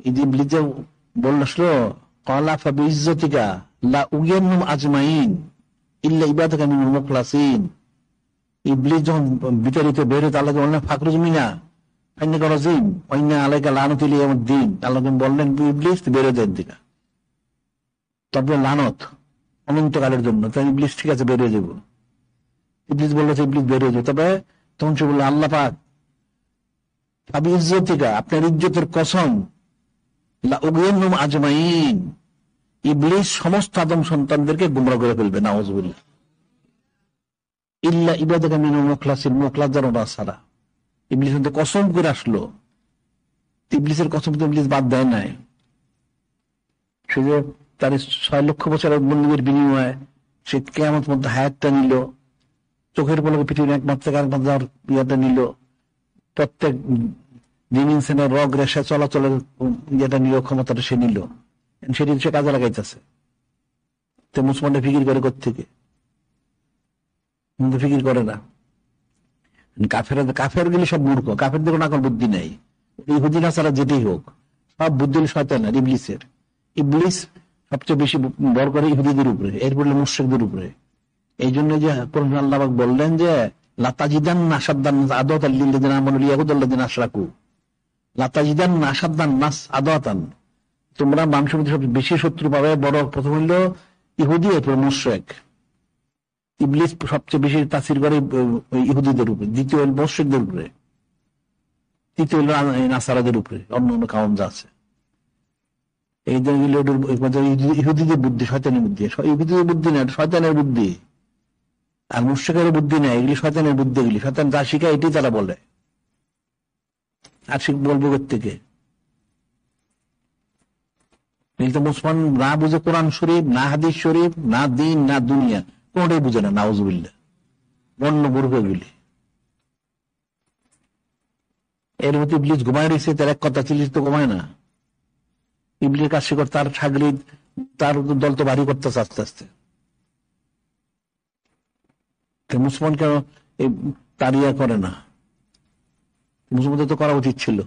এই যে ইবলিস যে বলল আসলো ক্বালা ফাবিইজ্জাতিকা লা উগিয়ান্নুম আজমাইন ইল্লা ইবাদাকা মিনাল মুখলাসিন। ইবলিস যখন বিতাড়িত বের হতে আল্লাহকে বললেন ফাকরুজ মিনা আইন্নাকা রাজিম ওয়া ইন্না আলাইকা লানাতু ইলা ইয়াউমিদ্দিন। আল্লাহকে বললেন ইবলিস বের হতে দিকা, তবে লানত অনন্তকালের জন্য। তাই ইবলিস ঠিক আছে বের হয়ে যাবো। ইবলিস বললো ইবলিস বের হয়ে যাবে, তবে তখন সে বললো আল্লাহ পাক ফাবিইজ্জাতিকা আপনার ইজ্জতের কসম লা উগিয়ান্নুম আজমাইন ইবলিস সমস্ত আদম সন্তানদেরকে গুমরাহ করে ফেলবে, নাউযুবিল্লাহ। ইল্লা ইবাদাকা মিনাল মুখলাসিন, মুখলাস যারা ওরা ছাড়া। ইবলিস কিন্তু কসম করে আসলো, ইবলিসের কসম তো ইবলিস বাদ দেয় নাই। সে যে তার 6 লক্ষ বছরের বন্দীর বিনিময়ে সে কিয়ামত মধ্যে হায়াতটা নিল, চোখের পলকে পৃথিবীর একমাত্র ইয়েটা নিল, প্রত্যেক ডিমেনশনের রগ রেশা চলাচলের ইয়েটা নিল, ক্ষমতাটা সে নিল, সেটি সে কাজে লাগাইতেছে। তো মুসলমানরা ফিকির করে কোত্থেকে? ফিকির করে না। কাফের গেলে সব মূর্খ, কাফেরদের কোনো আকল বুদ্ধি নেই। ইহুদি নাসারা যেতেই হোক, সব বুদ্ধি শয়তানের, ইবলিসের। ইবলিস সবচেয়ে বেশি ভর করে ইহুদিদের উপরে, এরপরে মুশরিকদের উপরে। এই জন্য যে কোরআনে আল্লাহ পাক বললেন যে লাতাজিদান্না আশাদ্দান-নাস আদাওয়াতান লিল্লাযিনা আমানু লিয়াহুদাল্লাযিনা আশরাকু, লাতাজিদান্না আশাদ্দান-নাস আদাওয়াতান, তোমরা মানুষের মধ্যে সবচেয়ে বেশি শত্রু পাবে, বড় প্রথম হইল ইহুদি, এরপর মুশরিক। ইবলিস সবচেয়ে বেশি তাসির করে ইহুদিদের উপরে, দ্বিতীয় হইল মুশরিকদের উপরে, তৃতীয় হইল নাসারাদের উপরে, অন্য অন্য কাওম যা আছে। এই ইহুদিদের বুদ্ধি শয়তানের বুদ্ধি, ইহুদিদের বুদ্ধি না, শয়তানের বুদ্ধি। আর মুশরিকের বুদ্ধি না, এগুলি শয়তানের বুদ্ধি। এগুলি শয়তান যা শিখায় এটাই তারা বলে। আর বলবো থেকে মুসলমান না বুঝে কোরআন শরীফ, না হাদিস শরীফ, না দিন, না দুনিয়া, কোনটাই বুঝে না, নাউজুবিল্লাহ। বন্য মূর্খ এগুলি। এর মধ্যে ইবলিস ঘুমায় রয়েছে, তার এক কথা চিল্লিস তো ঘুমায় না। ইবলিসের কাজ শিকর তার সাগরিদ, তার দল তো ভারী করতেছে আস্তে আস্তে। মুসলমান কেন তার ইয়া করে না? মুসলমানদের তো করা উচিত ছিল।